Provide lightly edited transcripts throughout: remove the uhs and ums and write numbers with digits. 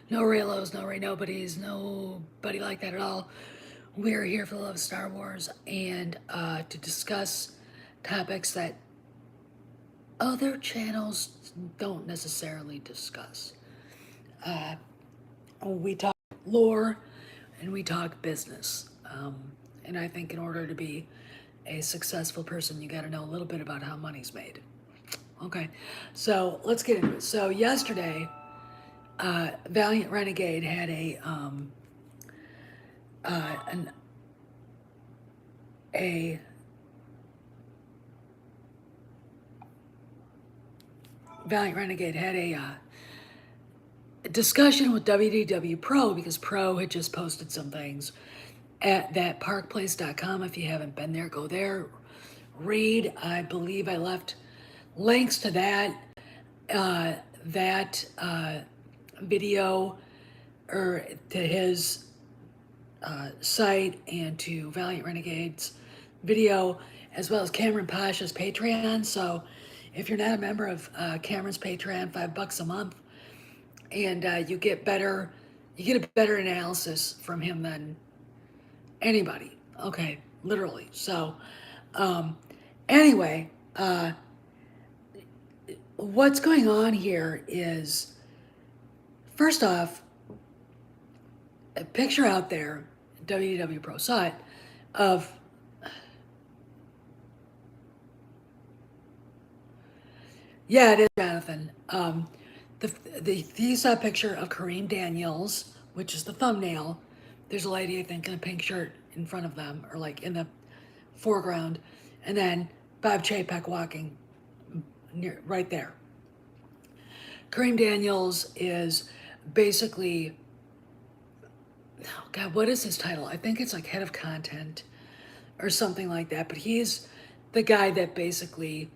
No Raylos, no Ray Nobodies, nobody like that at all. We're here for the love of Star Wars and to discuss topics that other channels don't necessarily discuss. We talk lore and we talk business. And I think in order to be a successful person, you got to know a little bit about how money's made. Okay, so let's get into it. So yesterday, Valiant Renegade had an a Valiant Renegade had a discussion with WDW Pro because Pro had just posted some things at that parkplace.com. If you haven't been there, go there, read. I believe I left links to uh, that video or to his site and to Valiant Renegades video, as well as Cameron Pasha's Patreon. So if you're not a member of Cameron's Patreon, $5 a month, and you get a better analysis from him than anybody. Okay, literally. So, um, anyway, what's going on here is, first off, a picture out there, WW Pro saw it, of, yeah, it is Jonathan. You saw a picture of Kareem Daniels, which is the thumbnail. There's a lady, I think, in a pink shirt in front of them, or like in the foreground, and then Bob Chapek walking right there. Kareem Daniels is basically, oh God, what is his title? I think it's like head of content or something like that, but he's the guy that basically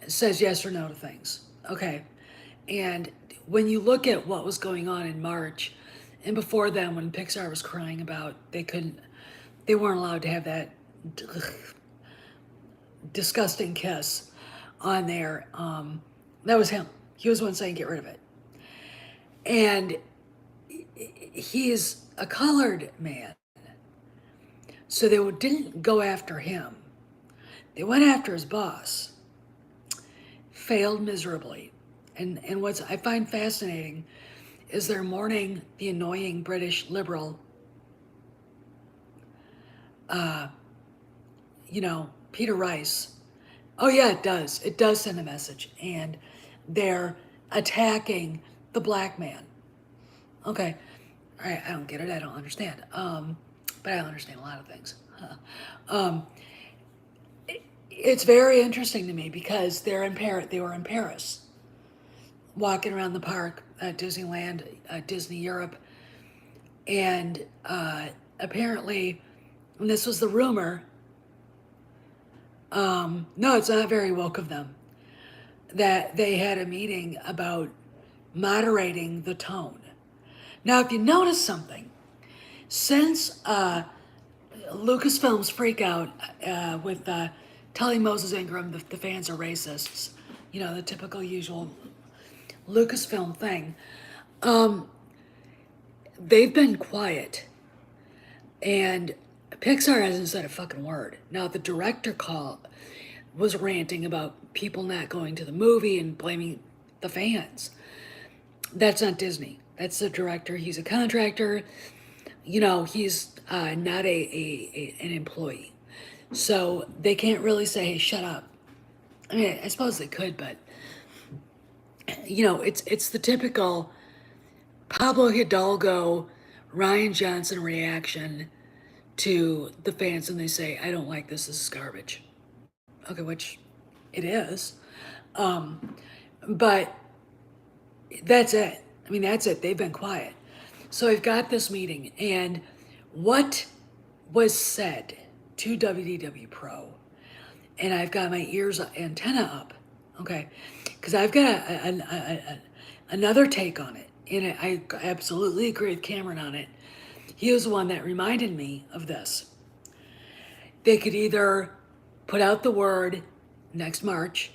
says yes or no to things. Okay. And when you look at what was going on in March and before then, when Pixar was crying about they weren't allowed to have that disgusting kiss on there, that was him. He was the one saying get rid of it. And he's a colored man. So they didn't go after him. They went after his boss. Failed miserably. And what I find fascinating is they're mourning the annoying British liberal, uh, Peter Rice. Oh yeah, it does. It does send a message. And they're attacking the black man. Okay. All right, I don't get it. I don't understand. But I understand a lot of things. Um, it's very interesting to me because they were in Paris, walking around the park at Disneyland, Disney Europe, and apparently, and this was the rumor. No, it's not very woke of them that they had a meeting about moderating the tone. Now, if you notice something, since Lucasfilm's freak out with telling Moses Ingram the fans are racists, the typical usual Lucasfilm thing, they've been quiet. And Pixar hasn't said a fucking word. Now, the director was ranting about people not going to the movie and blaming the fans. That's not Disney. That's the director. He's a contractor. He's not an employee. So they can't really say, hey, shut up. I mean, I suppose they could, but, it's the typical Pablo Hidalgo, Ryan Johnson reaction to the fans and they say, I don't like this is garbage. Okay, which it is. But that's it. I mean, that's it. They've been quiet. So I've got this meeting, and what was said to WDW Pro, and I've got my antenna up, okay, because I've got another take on it, and I absolutely agree with Cameron on it. He was the one that reminded me of this. They could either put out the word next March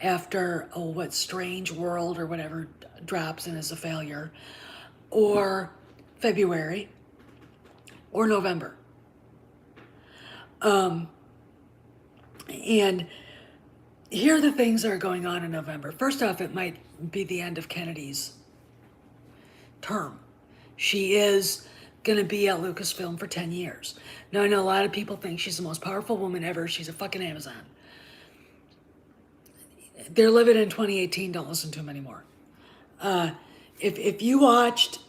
after, what, Strange World or whatever drops and is a failure, or February or November. Um, and here are the things that are going on in November. First off, it might be the end of Kennedy's term. She is going to be at Lucasfilm for 10 years. Now, I know a lot of people think she's the most powerful woman ever. She's a fucking Amazon. They're living in 2018. Don't listen to them anymore. If you watched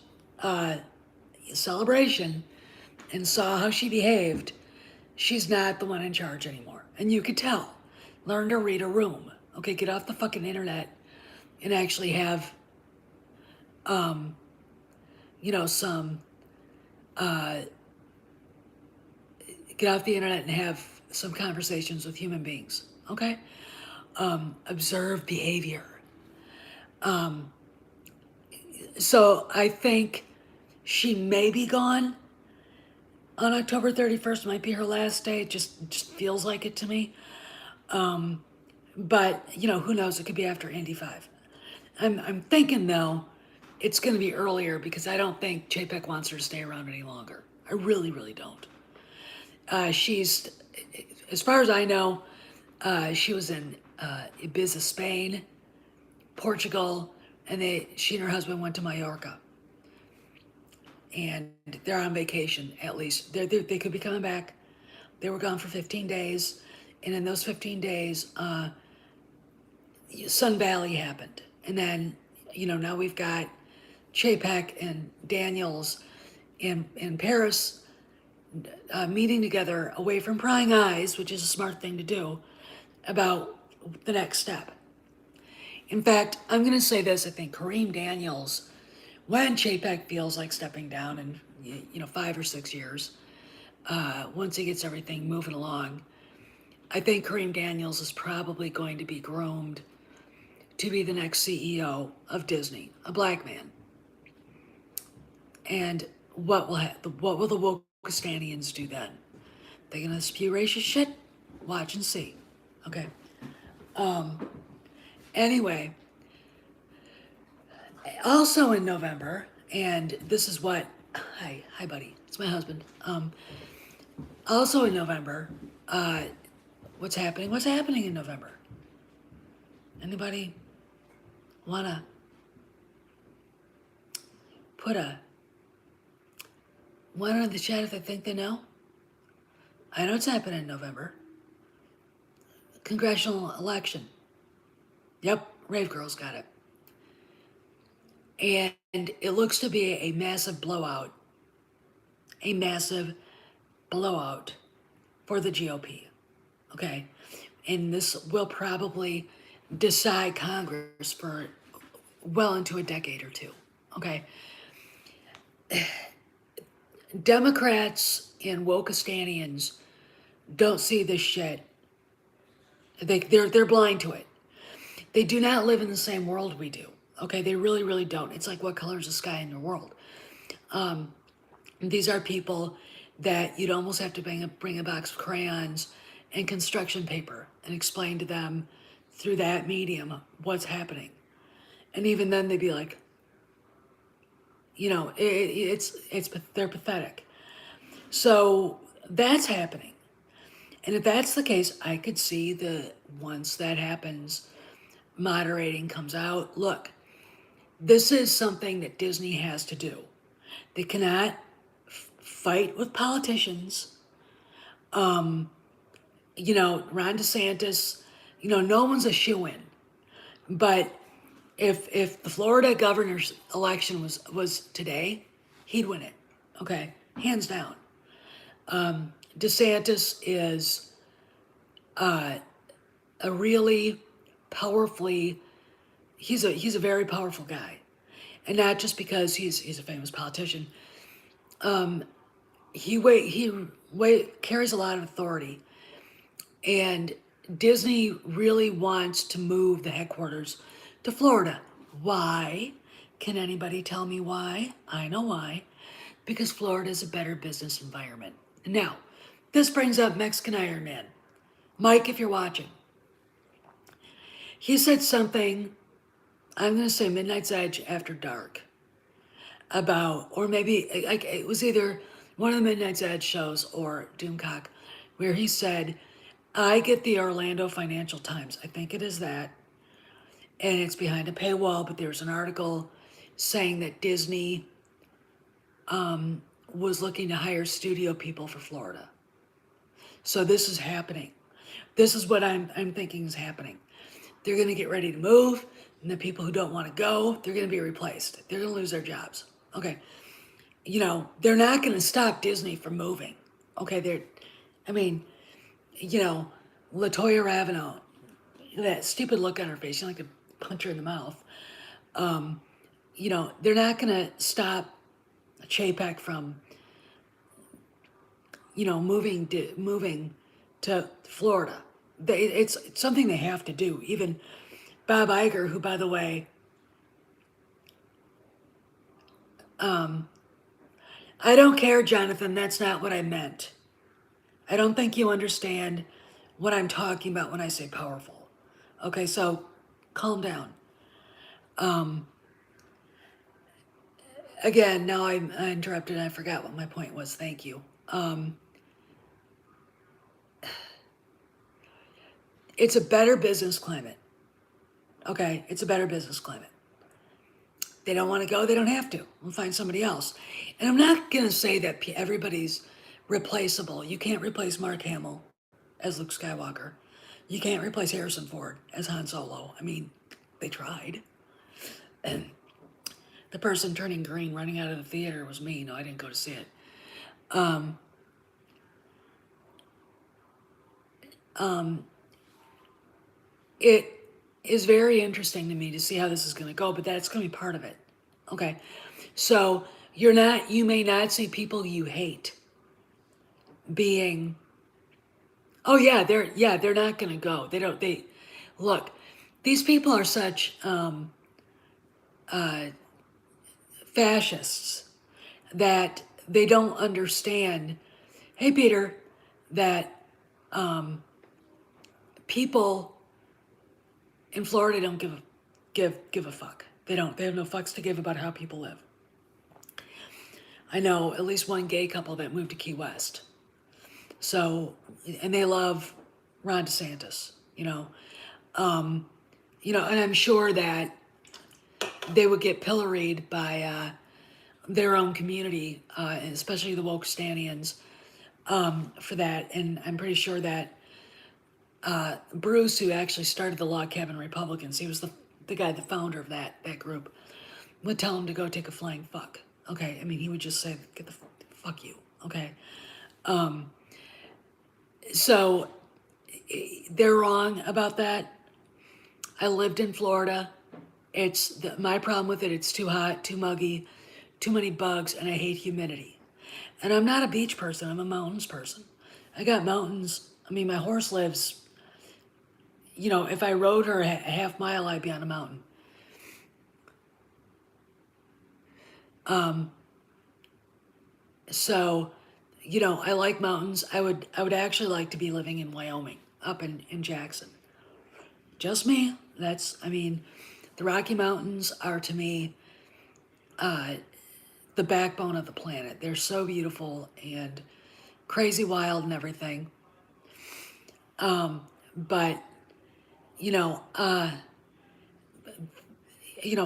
Celebration and saw how she behaved, she's not the one in charge anymore. And you could tell. Learn to read a room. Okay, get off the fucking internet and actually have, some, get off the internet and have some conversations with human beings. Okay? Observe behavior. So I think she may be gone on October 31st. Might be her last day. It just feels like it to me. But who knows? It could be after Indy 5. I'm thinking though, it's going to be earlier because I don't think Chapek wants her to stay around any longer. I really, really don't. She's, as far as I know, she was in Ibiza, Spain, Portugal, and she and her husband went to Mallorca. And they're on vacation, at least. They could be coming back. They were gone for 15 days. And in those 15 days, Sun Valley happened. And then, now we've got Chapek and Daniels in Paris meeting together away from prying eyes, which is a smart thing to do, about the next step. In fact, I'm going to say this. I think Kareem Daniels, when Chapek feels like stepping down in 5 or 6 years, once he gets everything moving along, I think Kareem Daniels is probably going to be groomed to be the next CEO of Disney, a black man. And what will the Wokistanians do then? They're gonna spew racist shit? Watch and see. Okay. Anyway, also in November, and this is what hi buddy, it's my husband. Also in November, what's happening? What's happening in November? Anybody wanna put one in the chat if they think they know? I know it's happening in November. Congressional election. Yep, Rave Girl's got it. And it looks to be a massive blowout. A massive blowout for the GOP. Okay? And this will probably decide Congress for well into a decade or two. Okay? Democrats and Wokistanians don't see this shit. They're blind to it. They do not live in the same world we do. Okay, they really, really don't. It's like what color is the sky in your world? These are people that you'd almost have to bring a box of crayons and construction paper and explain to them through that medium what's happening. And even then they'd be like, they're pathetic. So that's happening. And if that's the case, I could see once that happens, moderating comes out. Look, this is something that Disney has to do. They cannot fight with politicians. Ron DeSantis, no one's a shoo-in. But if the Florida governor's election was today, he'd win it. Okay, hands down. DeSantis is a really powerfully, he's a very powerful guy, and not just because he's a famous politician. He carries a lot of authority, and Disney really wants to move the headquarters to Florida. Why? Can anybody tell me why? I know why. Because Florida is a better business environment. Now, this brings up Mexican Iron Man. Mike, if you're watching, he said something, I'm going to say Midnight's Edge after dark. about, or maybe like it was either one of the Midnight's Edge shows or Doomcock, where he said, I get the Orlando Financial Times. I think it is that. And it's behind a paywall, but there's an article saying that Disney was looking to hire studio people for Florida. So this is happening. This is what I'm thinking is happening. They're going to get ready to move, and the people who don't want to go, they're going to be replaced. They're going to lose their jobs. Okay. You know, they're not going to stop Disney from moving. Okay. I mean, you know, LaToya Ravenel, that stupid look on her face, you like to punch her in the mouth. You know, they're not going to stop Chapek from, you know, moving to Florida. It's something they have to do. Even Bob Iger, who, by the way, I don't care, Jonathan. That's not what I meant. I don't think you understand what I'm talking about when I say powerful. Okay, so calm down. Again, now I interrupted and I forgot what my point was. Thank you. It's a better business climate. Okay, it's a better business climate. They don't want to go, they don't have to. We'll find somebody else. And I'm not going to say that everybody's replaceable. You can't replace Mark Hamill as Luke Skywalker. You can't replace Harrison Ford as Han Solo. I mean, they tried. And the person turning green running out of the theater was me. No, I didn't go to see it. It is very interesting to me to see how this is going to go, but that's going to be part of it. Okay. So you may not see people you hate being, oh yeah, they're not going to go. Look, these people are such, fascists that they don't understand, hey Peter, that, people in Florida don't give a fuck. They have no fucks to give about how people live. I know at least one gay couple that moved to Key West. So, and they love Ron DeSantis, you know, and I'm sure that they would get pilloried by their own community, especially the woke Stanians, for that. And I'm pretty sure that Bruce, who actually started the Log Cabin Republicans, he was the guy, the founder of that group, would tell him to go take a flying fuck. Okay, I mean, he would just say, get the fuck you. Okay. So they're wrong about that. I lived in Florida. My problem with it, it's too hot, too muggy, too many bugs, and I hate humidity. And I'm not a beach person, I'm a mountains person. I got mountains. I mean, my horse lives, you know, if I rode her a half mile, I'd be on a mountain. So, you know, I like mountains. I would actually like to be living in Wyoming, up in Jackson. Just me. I mean, the Rocky Mountains are to me the backbone of the planet. They're so beautiful and crazy wild and everything. But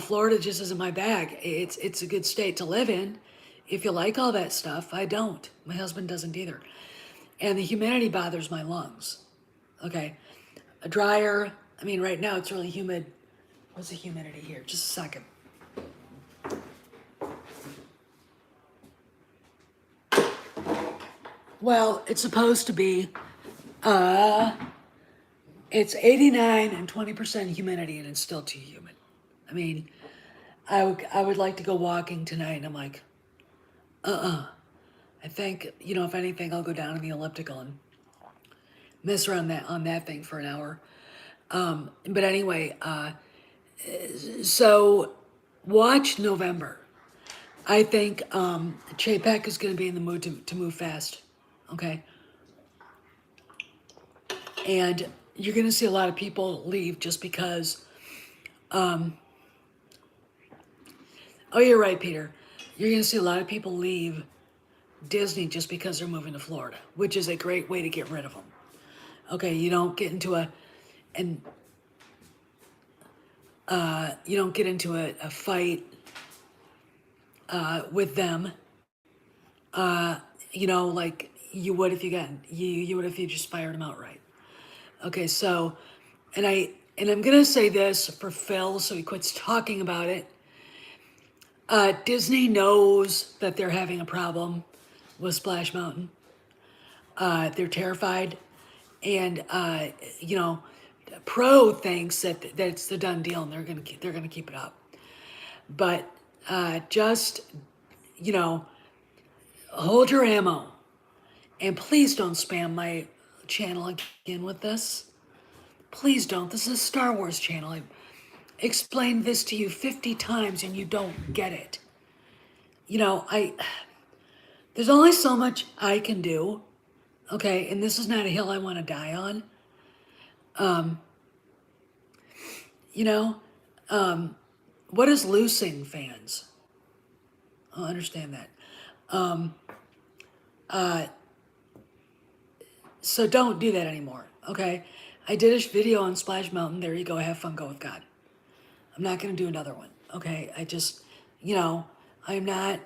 Florida just isn't my bag. It's a good state to live in. If you like all that stuff, I don't. My husband doesn't either. And the humidity bothers my lungs. Okay. A dryer, I mean, right now it's really humid. What's the humidity here? Just a second. Well, it's supposed to be, it's 89 and 20% humidity, and it's still too humid. I mean, I would like to go walking tonight, and I'm like, I think, if anything, I'll go down in the elliptical and mess around on that thing for an hour. But anyway, so watch November. I think Chapek is going to be in the mood to move fast. Okay. And you're going to see a lot of people leave just because. Oh, you're right, Peter. you're going to see a lot of people leave Disney just because they're moving to Florida, which is a great way to get rid of them. Okay, you don't get into and you don't get into a fight with them. Like you would if you would if you just fired them outright. Okay, so I'm gonna say this for Phil, so he quits talking about it. Disney knows that they're having a problem with Splash Mountain. They're terrified, and Pro thinks that it's the done deal, and they're gonna keep it up. But just hold your ammo, and please don't spam my channel again with this. Please don't. This is a Star Wars channel. I explained this to you 50 times, and you don't get it. There's only so much I can do. Okay, and this is not a hill I want to die on. What is losing, fans? I'll understand that. So don't do that anymore, okay? I did a video on Splash Mountain. There you go. Have fun. Go with God. I'm not going to do another one, okay? I just, I'm not,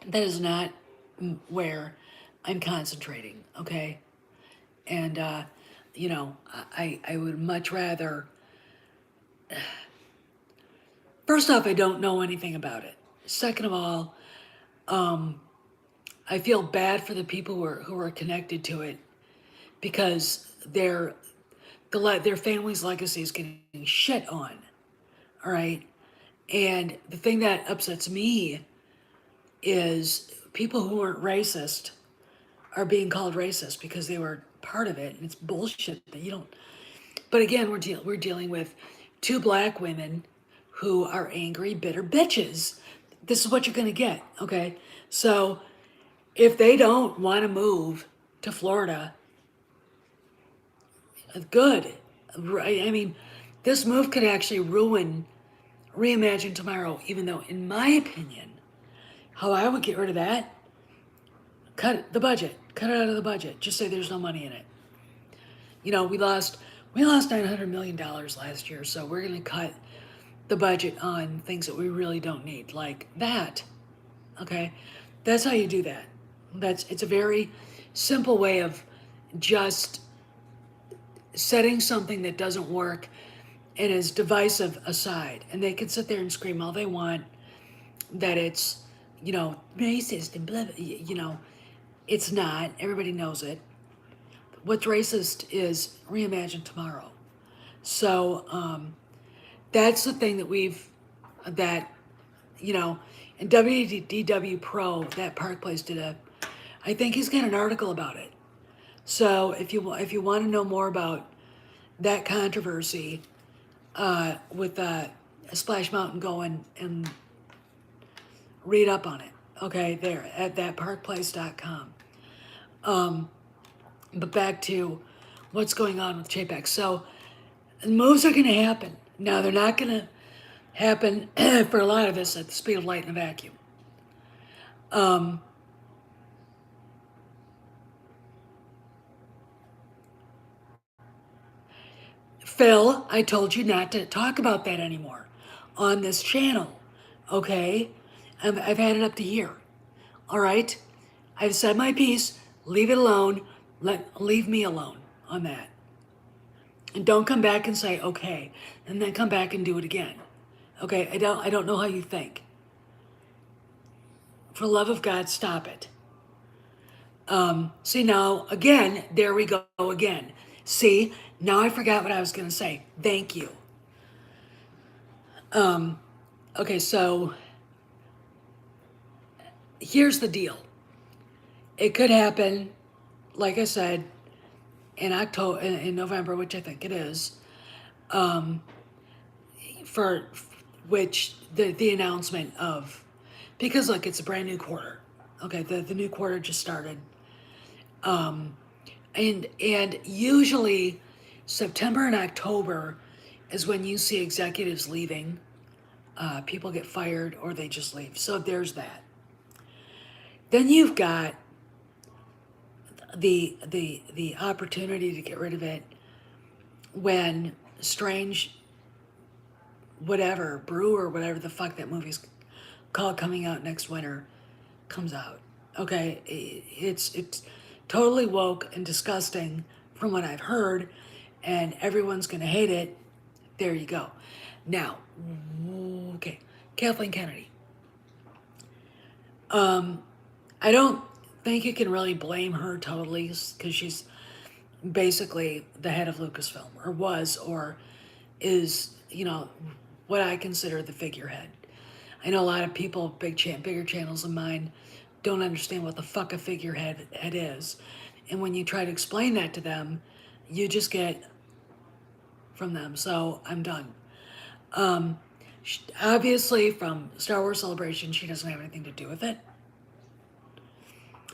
that is not where I'm concentrating, okay? And, I would much rather, first off, I don't know anything about it. Second of all, I feel bad for the people who are connected to it because their family's legacy is getting shit on, all right? And the thing that upsets me is people who weren't racist are being called racist because they were part of it, and it's bullshit that you don't. But again, we're dealing with two black women who are angry, bitter bitches. This is what you're gonna get, okay? So if they don't want to move to Florida, good. I mean, this move could actually ruin Reimagine Tomorrow, even though, in my opinion, how I would get rid of that, cut the budget. Cut it out of the budget. Just say there's no money in it. We lost $900 million last year, so we're going to cut the budget on things that we really don't need, like that. Okay? That's how you do that. It's a very simple way of just setting something that doesn't work and is divisive aside. And they can sit there and scream all they want that it's, racist and blah, blah, it's not. Everybody knows it. What's racist is Reimagine Tomorrow. So that's the thing that and WDW Pro, that Park Place I think he's got an article about it. So if you want to know more about that controversy with Splash Mountain, go and read up on it. Okay, there at thatparkplace.com. But back to what's going on with Chapeks. So moves are going to happen. Now they're not going to happen for a lot of us at the speed of light in a vacuum. Phil, I told you not to talk about that anymore on this channel, okay? I've had it up to here, all right? I've said my piece. Leave it alone. Leave me alone on that. And don't come back and say, okay, and then come back and do it again. Okay, I don't know how you think. For the love of God, stop it. See now, again, there we go again. See, now I forgot what I was going to say. Thank you. Okay, so here's the deal. It could happen, like I said, in November, which I think it is, for which the announcement of, because look, it's a brand new quarter. Okay, the new quarter just started. And usually September and October is when you see executives leaving people get fired or they just leave. So there's that. Then you've got the opportunity to get rid of it when Strange whatever Brew or whatever the fuck that movie's called coming out next winter comes out. Okay, it's totally woke and disgusting from what I've heard, and everyone's gonna hate it. There you go. Now, okay, Kathleen Kennedy. I don't think you can really blame her totally because she's basically the head of Lucasfilm, or was, or is, what I consider the figurehead. I know a lot of people, bigger channels than mine, don't understand what the fuck a figurehead is. And when you try to explain that to them, you just get from them. So I'm done. Obviously, from Star Wars Celebration, she doesn't have anything to do with it.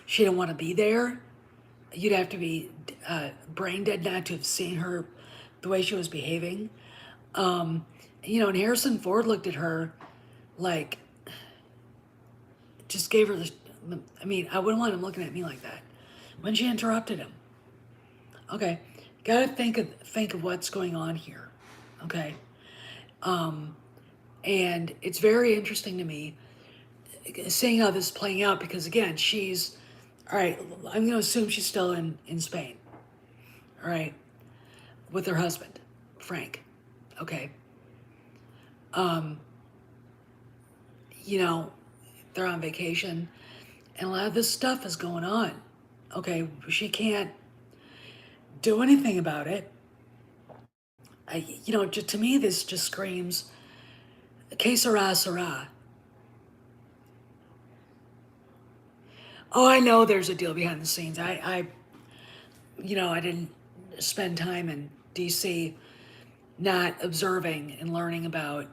She didn't want to be there. You'd have to be brain dead not to have seen her, the way she was behaving. And Harrison Ford looked at her like, just gave her I wouldn't want him looking at me like that when she interrupted him. Okay, gotta think of what's going on here. Okay, and it's very interesting to me seeing how this is playing out because again, she's all right. I'm gonna assume she's still in Spain. All right, with her husband, Frank. Okay. They're on vacation, and a lot of this stuff is going on. Okay, she can't do anything about it. Just to me, this just screams, que sera, sera. Oh, I know there's a deal behind the scenes. I didn't spend time in DC not observing and learning about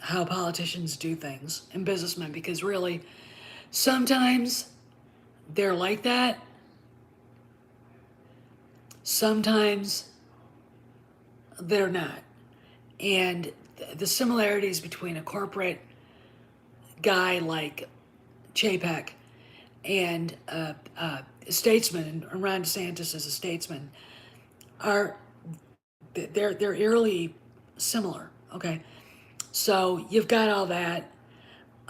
how politicians do things and businessmen, because really, sometimes they're like that. Sometimes they're not. And the similarities between a corporate guy like Chapek and a statesman, and Ron DeSantis is a statesman, they're eerily similar. Okay, so you've got all that.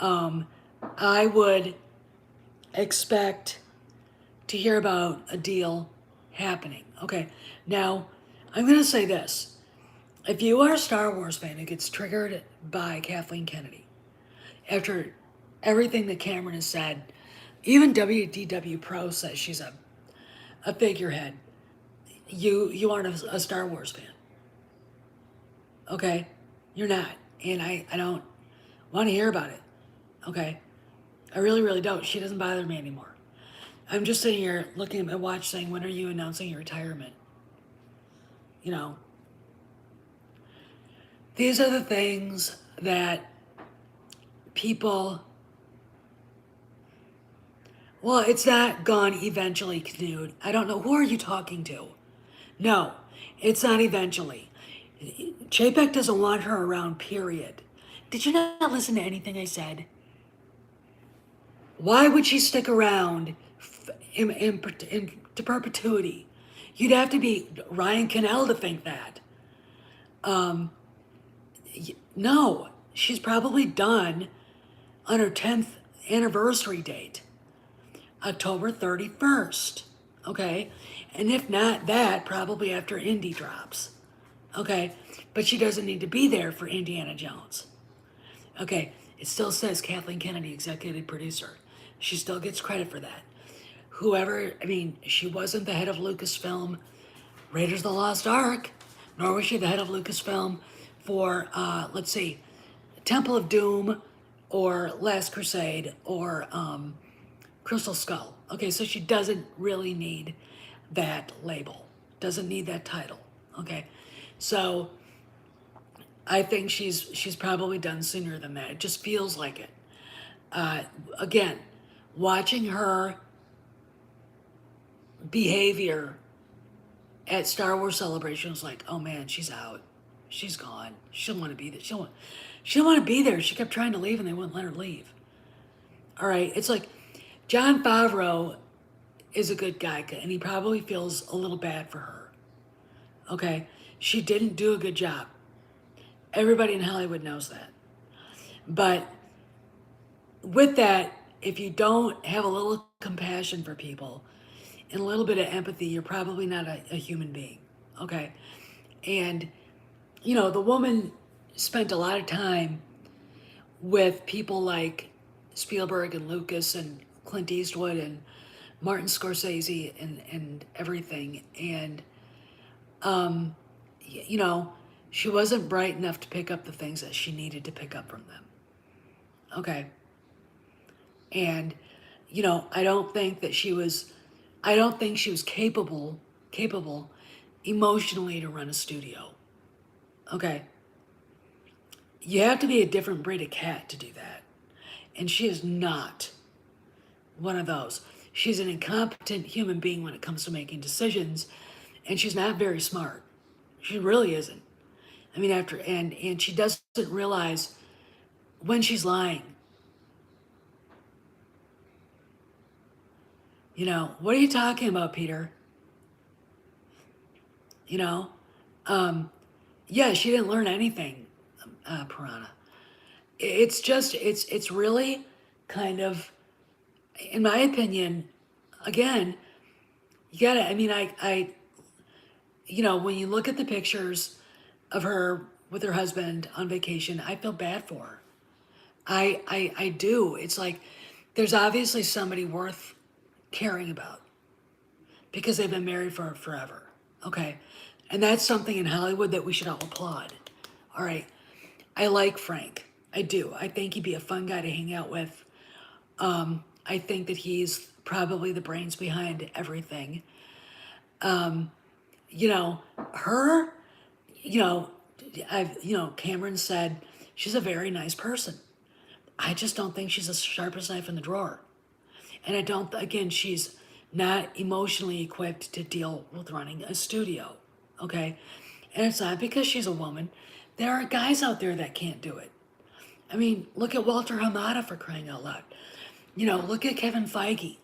I would expect to hear about a deal happening. Okay, now I'm going to say this. If you are a Star Wars fan who gets triggered by Kathleen Kennedy, after everything that Cameron has said, even WDW Pro says she's a figurehead, you aren't a Star Wars fan. Okay? You're not. And I don't want to hear about it. Okay? I really, really don't. She doesn't bother me anymore. I'm just sitting here looking at my watch saying, when are you announcing your retirement? These are the things that people... Well, it's not gone eventually, Knut. I don't know. Who are you talking to? No, it's not eventually. Chapek doesn't want her around, period. Did you not listen to anything I said? Why would she stick around to perpetuity? You'd have to be Ryan Cannell to think that. No, she's probably done on her 10th anniversary date, October 31st. Okay? And if not that, probably after Indy drops. Okay? But she doesn't need to be there for Indiana Jones. Okay? It still says Kathleen Kennedy, executive producer. She still gets credit for that. She wasn't the head of Lucasfilm Raiders of the Lost Ark, nor was she the head of Lucasfilm for, Temple of Doom or Last Crusade or Crystal Skull. Okay, so she doesn't really need that label, doesn't need that title. Okay, so I think she's probably done sooner than that. It just feels like it. Again, watching her behavior at Star Wars Celebration was like, oh man, she's out. She's gone. She don't want to be there. She didn't want to be there. She kept trying to leave and they wouldn't let her leave. All right. It's like Jon Favreau is a good guy and he probably feels a little bad for her. Okay. She didn't do a good job. Everybody in Hollywood knows that. But with that, if you don't have a little compassion for people and a little bit of empathy, you're probably not a human being. Okay. And, the woman spent a lot of time with people like Spielberg and Lucas and Clint Eastwood and Martin Scorsese and everything. And, um, she wasn't bright enough to pick up the things that she needed to pick up from them. Okay. And, I don't think she was capable emotionally to run a studio. Okay. You have to be a different breed of cat to do that. And she is not one of those. She's an incompetent human being when it comes to making decisions, and she's not very smart. She really isn't. I mean, and she doesn't realize when she's lying. What are you talking about, Peter? You know, yeah, she didn't learn anything, Piranha. It's really kind of, in my opinion, again, you gotta, I mean, when you look at the pictures of her with her husband on vacation, I feel bad for her. I do. It's like there's obviously somebody worth caring about because they've been married for forever. Okay. And that's something in Hollywood that we should all applaud. All right. I like Frank. I do. I think he'd be a fun guy to hang out with. I think that he's probably the brains behind everything. Her, you know, Cameron said she's a very nice person. I just don't think she's the sharpest knife in the drawer. And again, she's not emotionally equipped to deal with running a studio. Okay. And it's not because she's a woman. There are guys out there that can't do it. I mean, look at Walter Hamada, for crying out loud. Look at Kevin Feige.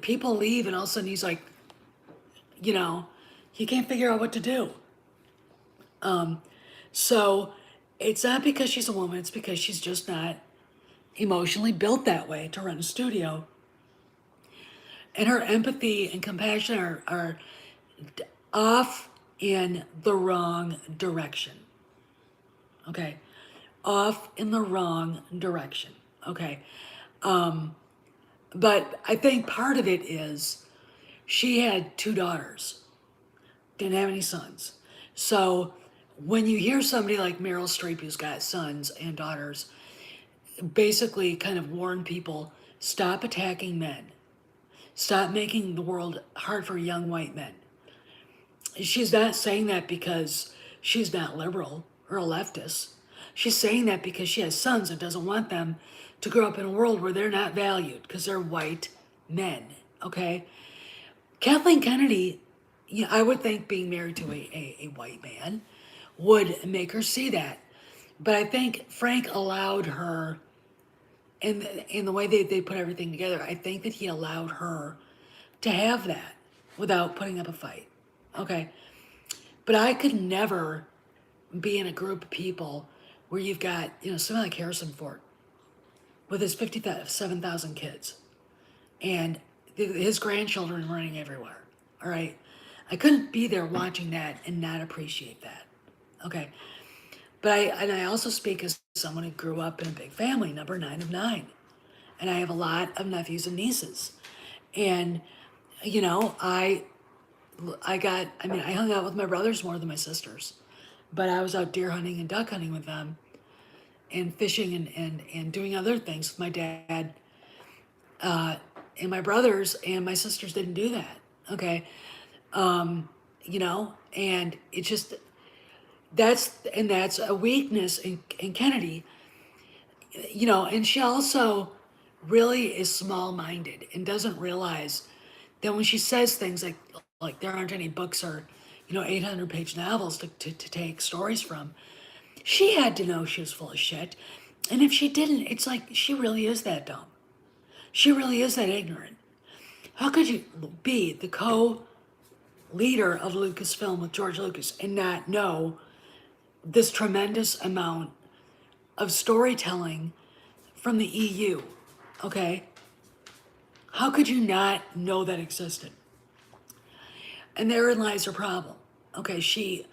People leave and all of a sudden he's like, he can't figure out what to do. So it's not because she's a woman, it's because she's just not emotionally built that way to run a studio. And her empathy and compassion are off in the wrong direction. Okay. Off in the wrong direction. Okay. But I think part of it is she had 2 daughters, didn't have any sons. So when you hear somebody like Meryl Streep, who's got sons and daughters, basically kind of warn people, stop attacking men. Stop making the world hard for young white men. She's not saying that because she's not liberal or a leftist. She's saying that because she has sons and doesn't want them to grow up in a world where they're not valued because they're white men. Okay? Kathleen Kennedy, I would think being married to a white man would make her see that. But I think Frank allowed her, in the way they put everything together, I think that he allowed her to have that without putting up a fight. Okay? But I could never be in a group of people where you've got, someone like Harrison Ford with his 57,000 kids and his grandchildren running everywhere. All right? I couldn't be there watching that and not appreciate that. Okay? But I also speak as someone who grew up in a big family, number 9 of 9. And I have a lot of nephews and nieces. And, I hung out with my brothers more than my sisters. But I was out deer hunting and duck hunting with them and fishing and doing other things with my dad. And my brothers and my sisters didn't do that. Okay. And it just, that's a weakness in Kennedy, and she also really is small-minded and doesn't realize that when she says things like there aren't any books or 800-page novels to take stories from, She had to know she was full of shit. And if she didn't, it's like she really is that dumb. She really is that ignorant. How could you be the co-leader of Lucasfilm with George Lucas and not know this tremendous amount of storytelling from the EU? Okay? How could you not know that existed? And therein lies her problem. Okay,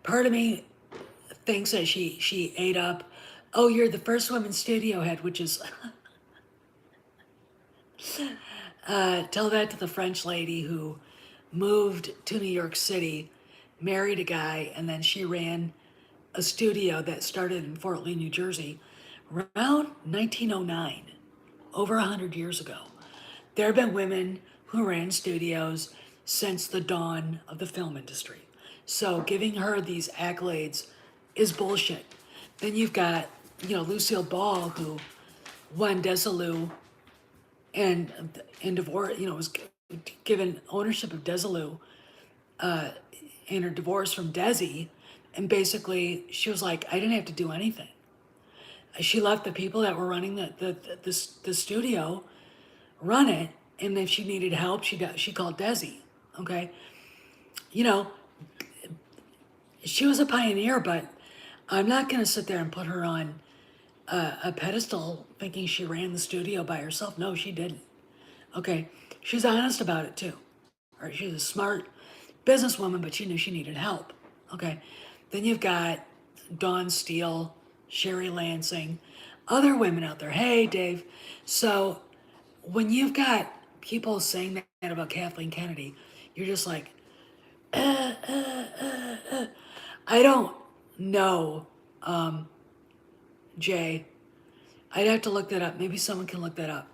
part of me thinks that she ate up, oh, you're the first woman studio head, which is, tell that to the French lady who moved to New York City, married a guy, and then she ran a studio that started in Fort Lee, New Jersey, around 1909, over 100 years ago. There have been women who ran studios since the dawn of the film industry. So giving her these accolades is bullshit. Then you've got, Lucille Ball, who won Desilu and divorce, was given ownership of Desilu in her divorce from Desi. And basically, she was like, I didn't have to do anything. She let the people that were running the studio run it, and if she needed help, she called Desi. Okay, you know, she was a pioneer, but I'm not gonna sit there and put her on a pedestal thinking she ran the studio by herself. No, she didn't. Okay, she's honest about it too. Or she's a smart businesswoman, but she knew she needed help. Okay, then you've got Dawn Steele, Sherry Lansing, other women out there. Hey, Dave. So when you've got people saying that about Kathleen Kennedy, you're just like, I don't know, Jay. I'd have to look that up. Maybe someone can look that up.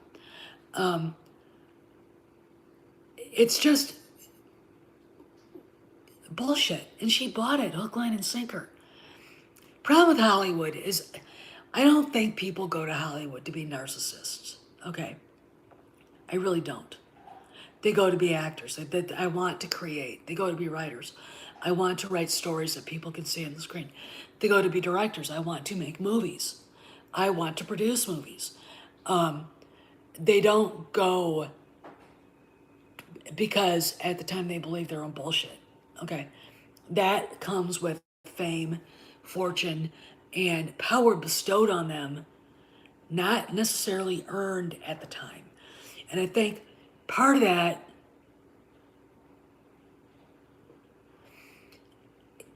It's just bullshit. And she bought it, hook, line, and sinker. Problem with Hollywood is I don't think people go to Hollywood to be narcissists. Okay. I really don't. They go to be actors. I want to create. They go to be writers. I want to write stories that people can see on the screen. They go to be directors. I want to make movies. I want to produce movies. They don't go because at the time they believe their own bullshit. Okay. That comes with fame, fortune, and power bestowed on them, not necessarily earned at the time. And I think part of that,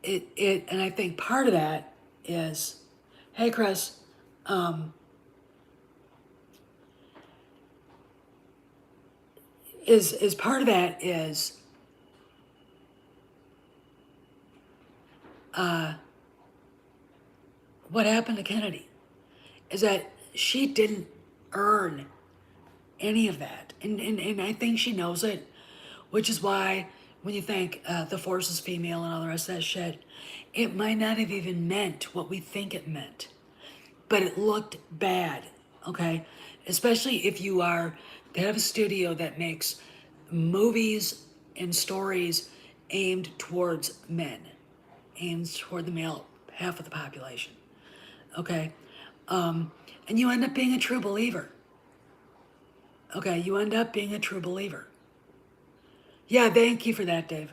and I think part of that is, hey Chris, is part of that is what happened to Kennedy is that she didn't earn any of that. And I think she knows it, which is why when you think the force is female and all the rest of that shit, it might not have even meant what we think it meant. But it looked bad, okay? Especially if you are the head of a studio that makes movies and stories aimed towards men, aimed toward the male half of the population, okay? And you end up being a true believer. Okay, you end up being a true believer. Yeah, thank you for that, Dave.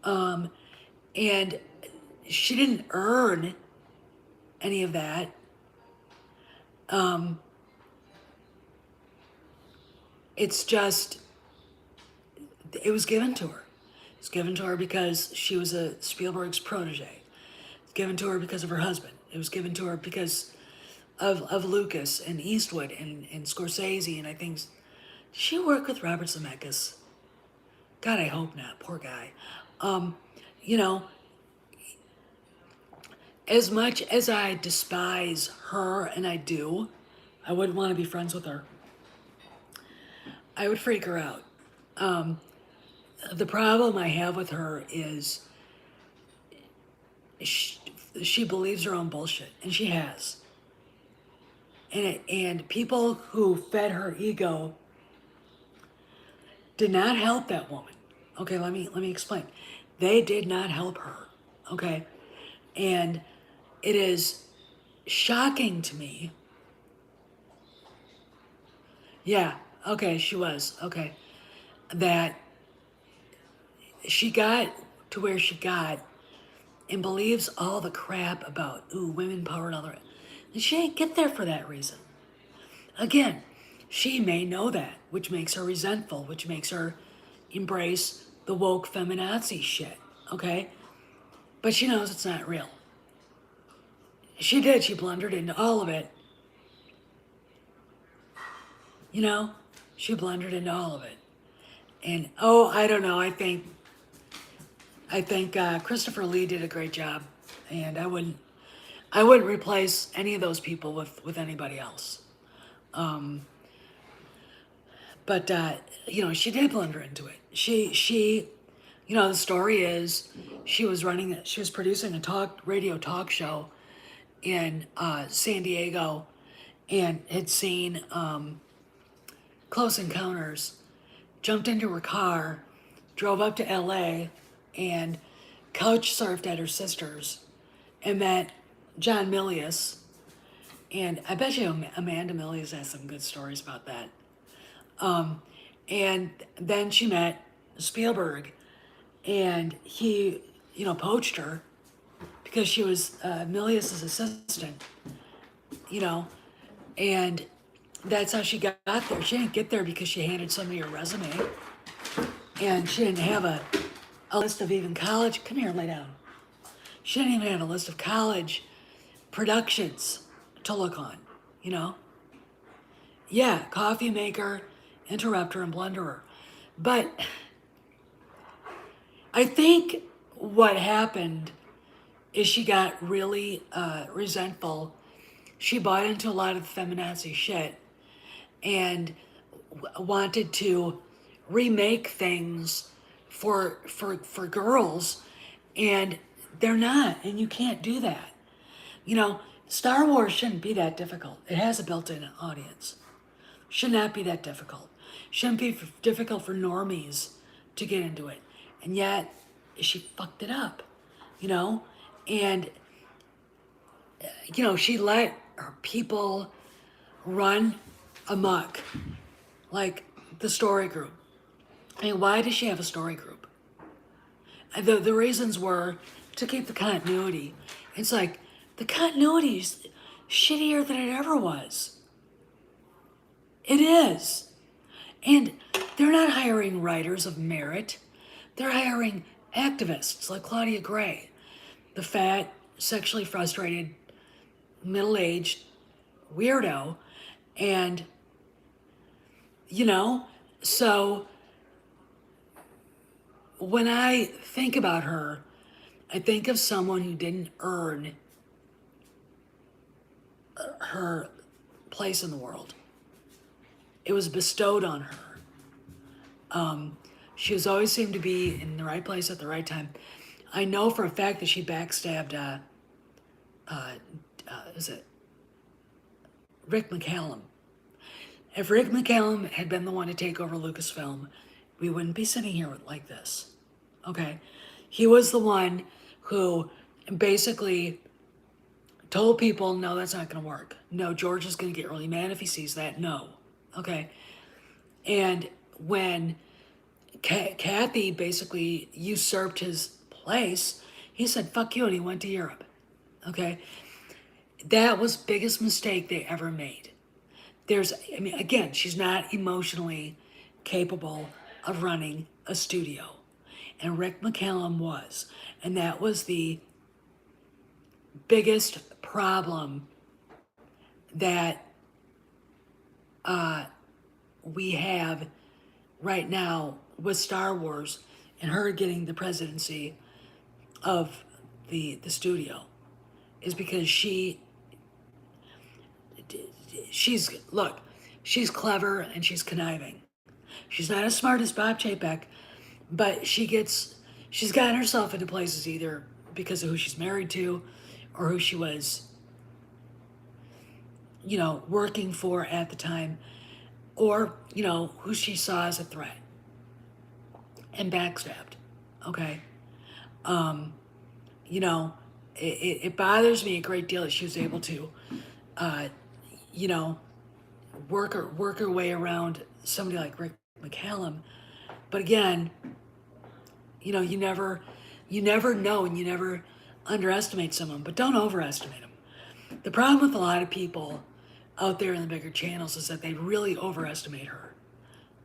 And she didn't earn any of that. It's just, it was given to her. It's given to her because she was a Spielberg's protege. It's given to her because of her husband. It was given to her because of Lucas and Eastwood and Scorsese, and I think, did she work with Robert Zemeckis? God, I hope not. Poor guy. You know, as much as I despise her, and I do, I wouldn't want to be friends with her. I would freak her out. The problem I have with her is she believes her own bullshit, and she has. And people who fed her ego did not help that woman. Okay, let me explain. They did not help her. Okay, and it is shocking to me. Yeah, okay, she was. Okay. That she got to where she got and believes all the crap about, ooh, women power and all that. And she ain't get there for that reason. Again, she may know that, which makes her resentful, which makes her embrace the woke feminazi shit, okay? But she knows it's not real. She did, she blundered into all of it. You know? She blundered into all of it. And oh, I don't know, I think Christopher Lee did a great job. And I wouldn't replace any of those people with anybody else. Um, but she did blunder into it. The story is she was producing a radio talk show in San Diego, and had seen Close Encounters, jumped into her car, drove up to LA, and couch surfed at her sister's, and met John Milius. And I bet you Amanda Milius has some good stories about that. Um, and then she met Spielberg, and he, poached her because she was Milius's assistant, you know, and that's how she got there. She didn't get there because she handed somebody her resume, and she didn't have a list of even college. Come here, lay down. She didn't even have a list of college productions to look on, you know? Yeah, coffee maker, interrupter, and blunderer. But I think what happened is she got really resentful. She bought into a lot of feminazi shit and wanted to remake things for girls, and they're not, and you can't do that. Star Wars shouldn't be that difficult. It has a built-in audience. Should not be that difficult. Shouldn't be difficult for normies to get into it. And yet, she fucked it up, you know? And, she let her people run amok, like the story group. I mean, why does she have a story group? The reasons were to keep the continuity. It's like, the continuity is shittier than it ever was. It is. And they're not hiring writers of merit. They're hiring activists like Claudia Gray, the fat, sexually frustrated, middle-aged weirdo. And, so when I think about her, I think of someone who didn't earn her place in the world. It was bestowed on her. She has always seemed to be in the right place at the right time. I know for a fact that she backstabbed, is it Rick McCallum? If Rick McCallum had been the one to take over Lucasfilm, we wouldn't be sitting here like this. Okay? He was the one who basically told people, no, that's not going to work. No, George is going to get really mad if he sees that. No. Okay? And when Kathy basically usurped his place, he said, fuck you, and he went to Europe. Okay? That was biggest mistake they ever made. Again, she's not emotionally capable of running a studio. And Rick McCallum was. And that was the biggest problem that we have right now with Star Wars and her getting the presidency of the studio, is because she's clever and she's conniving. She's not as smart as Bob Chapek, but she's gotten herself into places either because of who she's married to or who she was, working for at the time, or, who she saw as a threat and backstabbed. Okay. You know, it bothers me a great deal that she was able to, uh, you know, work her way around somebody like Rick McCallum. But again, you never know, and you never underestimate someone, but don't overestimate them. The problem with a lot of people out there in the bigger channels is that they really overestimate her.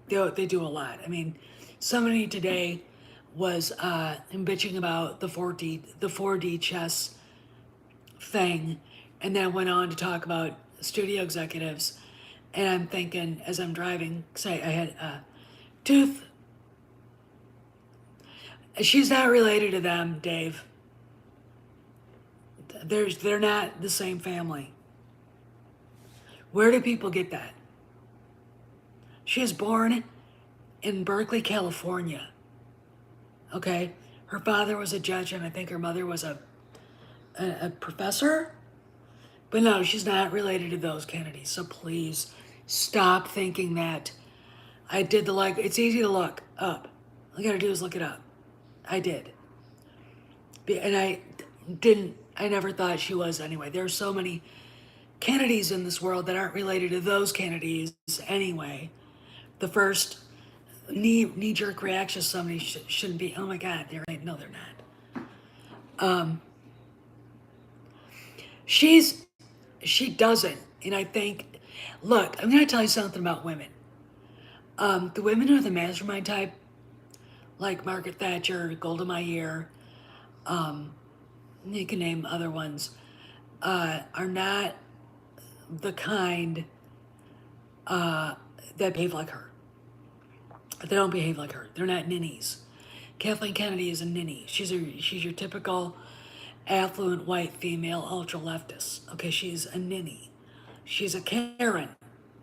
They do a lot. I mean, somebody today was bitching about the 4D chess thing, and then went on to talk about studio executives. And I'm thinking as I'm driving, because I had a tooth. She's not related to them, Dave. They're not the same family. Where do people get that? She was born in Berkeley, California. Okay? Her father was a judge, and I think her mother was a professor. But no, she's not related to those Kennedys. So please stop thinking that I did the like. It's easy to look up. All you gotta do is look it up. I did. And I never thought she was anyway. There are so many Kennedys in this world that aren't related to those Kennedys anyway. The first knee jerk reaction to somebody shouldn't be, oh my God, they're related. No, they're not. She doesn't. And I think, look, I'm going to tell you something about women. The women who are the mastermind type, like Margaret Thatcher, Golda Meir, you can name other ones, are not the kind that behave like her. They don't behave like her. They're not ninnies. Kathleen Kennedy is a ninny. She's your typical affluent white female ultra leftist. Okay, she's a ninny. She's a Karen.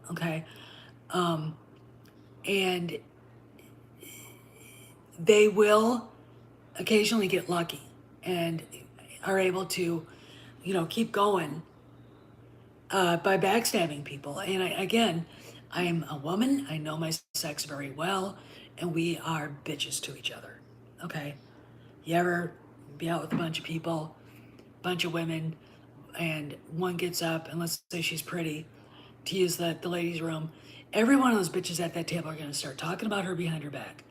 Okay, and they will occasionally get lucky and are able to, keep going by backstabbing people. And again, I am a woman. I know my sex very well, and we are bitches to each other. Okay, you ever be out with a bunch of people, bunch of women, and one gets up and let's say she's pretty, to use the ladies' room. Every one of those bitches at that table are going to start talking about her behind her back.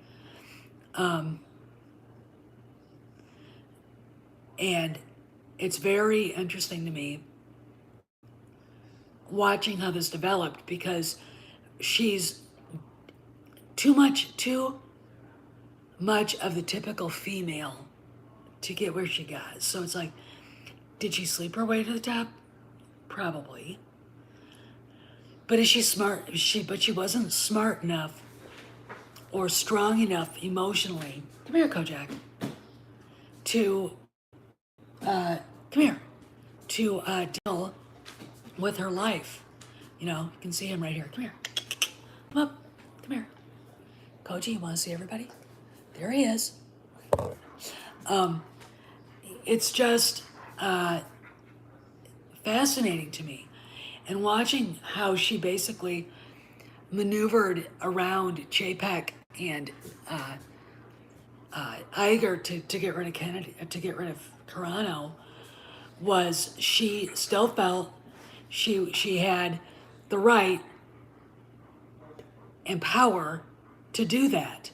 And it's very interesting to me watching how this developed, because she's too much of the typical female to get where she got. So it's like, did she sleep her way to the top? Probably. But is she smart? But she wasn't smart enough or strong enough emotionally. Come here, Kojak. To come here. To deal with her life. You can see him right here. Come here. Come up. Come here. Koji, you want to see everybody? There he is. It's just fascinating to me. And watching how she basically maneuvered around Chapek and Iger to get rid of Kennedy, to get rid of Carano, was she still felt she had the right and power to do that.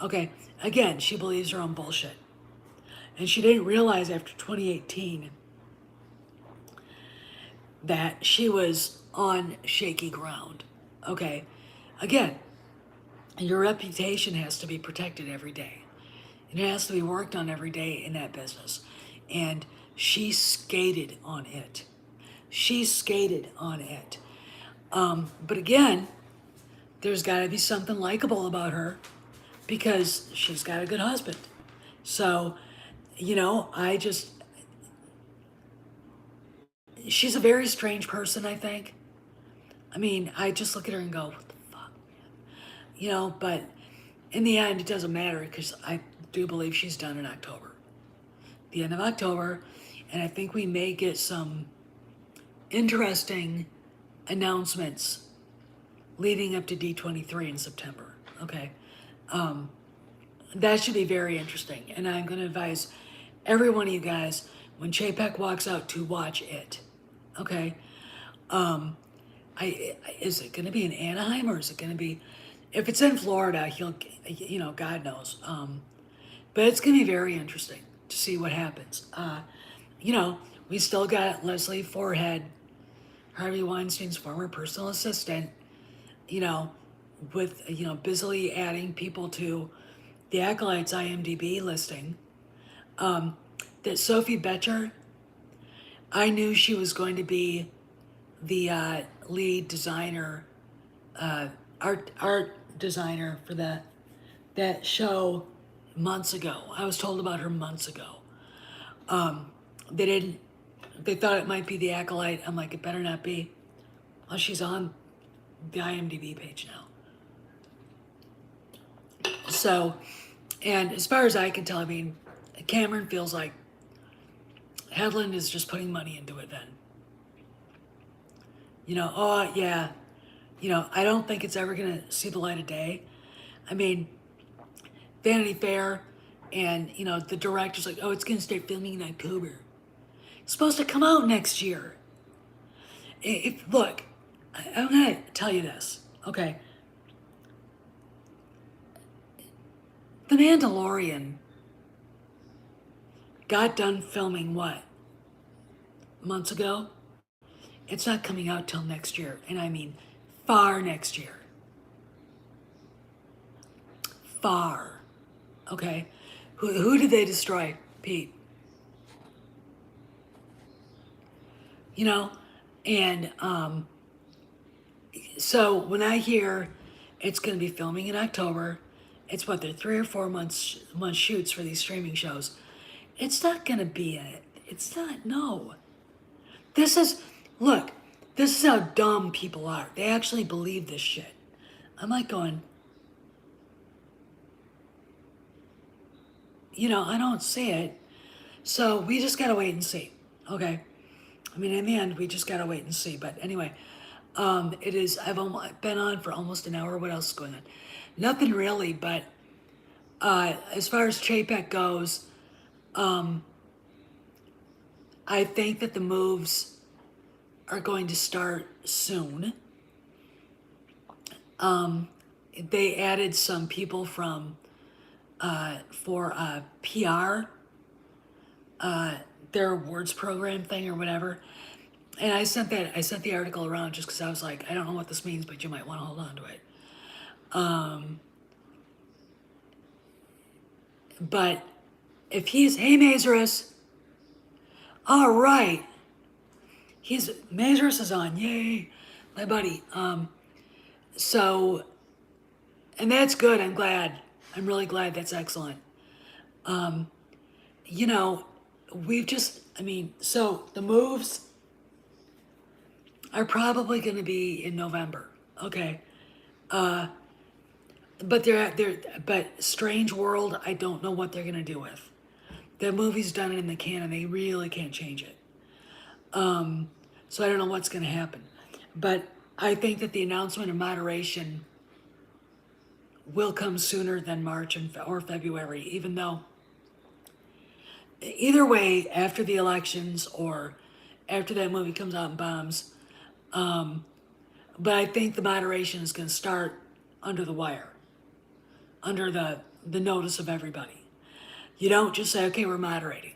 Okay, again, she believes her own bullshit. And she didn't realize after 2018 that she was on shaky ground. Okay, again, your reputation has to be protected every day. It has to be worked on every day in that business. And she skated on it. She skated on it. But again, there's got to be something likable about her because she's got a good husband. So, she's a very strange person, I think. I mean, I just look at her and go, what the fuck? But in the end, it doesn't matter because I do believe she's done in October. The end of October, and I think we may get some interesting announcements leading up to D23 in September. Okay. That should be very interesting. And I'm going to advise every one of you guys, when Chapek walks out to watch it. Okay. Um, is it going to be in Anaheim or is it going to be? If it's in Florida, he'll, God knows. But it's going to be very interesting to see what happens. You know, we still got Leslie Forehead, Harvey Weinstein's former personal assistant, you know, with, busily adding people to the Acolytes IMDb listing. That Sophie Betcher, I knew she was going to be the lead designer, art designer for that show months ago. I was told about her months ago. They didn't. They thought it might be the Acolyte. I'm like, it better not be. Well, she's on the IMDb page now. So, and as far as I can tell, I mean, Cameron feels like Hedlund is just putting money into it then. Oh yeah, I don't think it's ever gonna see the light of day. I mean, Vanity Fair and, the director's like, oh, it's gonna start filming in October. It's supposed to come out next year. Look, I'm gonna tell you this, okay? The Mandalorian got done filming what? Months ago? It's not coming out till next year, and I mean far next year. Far. Okay? Who did they destroy, Pete? And so when I hear it's going to be filming in October, it's what, they're 3 or 4 months shoots for these streaming shows. It's not going to be it. It's not, no. Look, this is how dumb people are. They actually believe this shit. I'm like going, I don't see it. So we just got to wait and see. Okay. I mean, in the end, we just got to wait and see. But anyway, I've been on for almost an hour. What else is going on? Nothing really, but as far as Chapek goes, I think that the moves are going to start soon. They added some people for PR, their awards program thing or whatever. And I sent the article around just because I was like, I don't know what this means, but you might want to hold on to it. But if hey, Mazarus, all right, Mazarus is on, yay, my buddy. So, and that's good. I'm glad. I'm really glad. That's excellent. So the moves are probably going to be in November. Okay. But but Strange World, I don't know what they're going to do with. The movie's done it in the can and they really can't change it. So I don't know what's going to happen. But I think that the announcement of moderation will come sooner than March or February, even though either way, after the elections or after that movie comes out and bombs, but I think the moderation is going to start under the wire, under the notice of everybody. You don't just say, okay, we're moderating,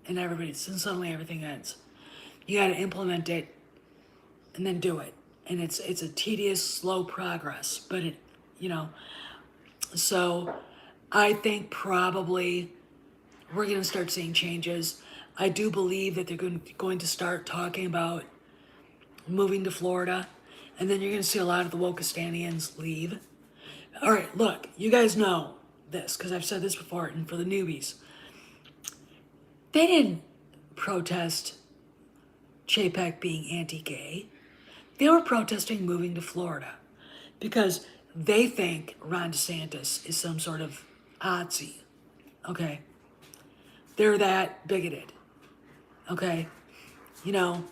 and suddenly everything ends. You got to implement it and then do it. And it's a tedious, slow progress, but so I think probably we're going to start seeing changes. I do believe that they're going to start talking about moving to Florida, and then you're going to see a lot of the Wokistanians leave. All right, look, you guys know this because I've said this before, and for the newbies, they didn't protest Chapek being anti-gay. They were protesting moving to Florida because they think Ron DeSantis is some sort of Nazi. Okay? They're that bigoted. Okay? They're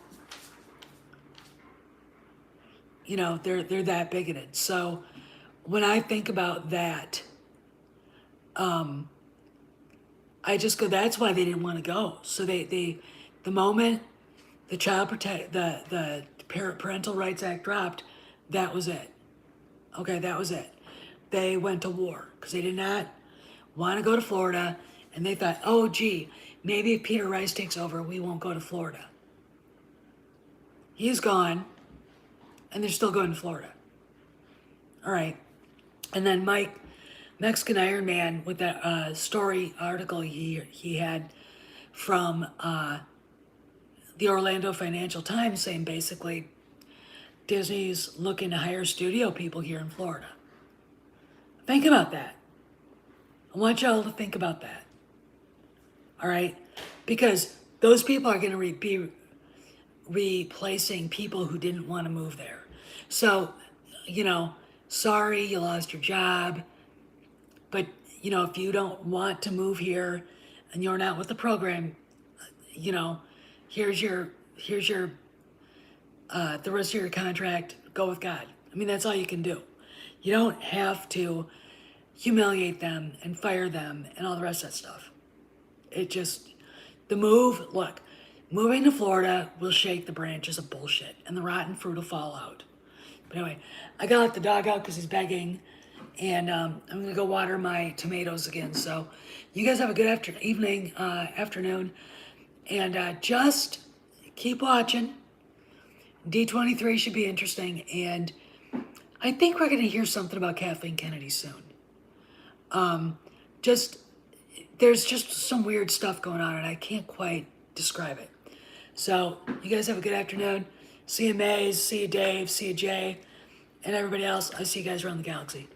that bigoted. So when I think about that, I I just go, that's why they didn't want to go. So the moment the the Parental Rights Act dropped, that was it. Okay, that was it. They went to war because they did not want to go to Florida, and they thought, oh, gee, maybe if Peter Rice takes over, we won't go to Florida. He's gone, and they're still going to Florida. All right. And then Mike, Mexican Iron Man, with that story article he had from the Orlando Financial Times saying basically Disney's looking to hire studio people here in Florida. Think about that. I want y'all to think about that. All right? Because those people are going to be replacing people who didn't want to move there. So, sorry you lost your job, but, if you don't want to move here and you're not with the program, here's your the rest of your contract, go with God. I mean, that's all you can do. You don't have to humiliate them and fire them and all the rest of that stuff. Moving to Florida will shake the branches of bullshit and the rotten fruit will fall out. But anyway, I gotta let the dog out because he's begging, and I'm gonna go water my tomatoes again. So you guys have a good afternoon, and just keep watching. D23 should be interesting, and I think we're gonna hear something about Kathleen Kennedy soon. There's just some weird stuff going on, and I can't quite describe it. So you guys have a good afternoon. See you, Maze. See you, Dave. See you, Jay. And everybody else. I see you guys around the galaxy.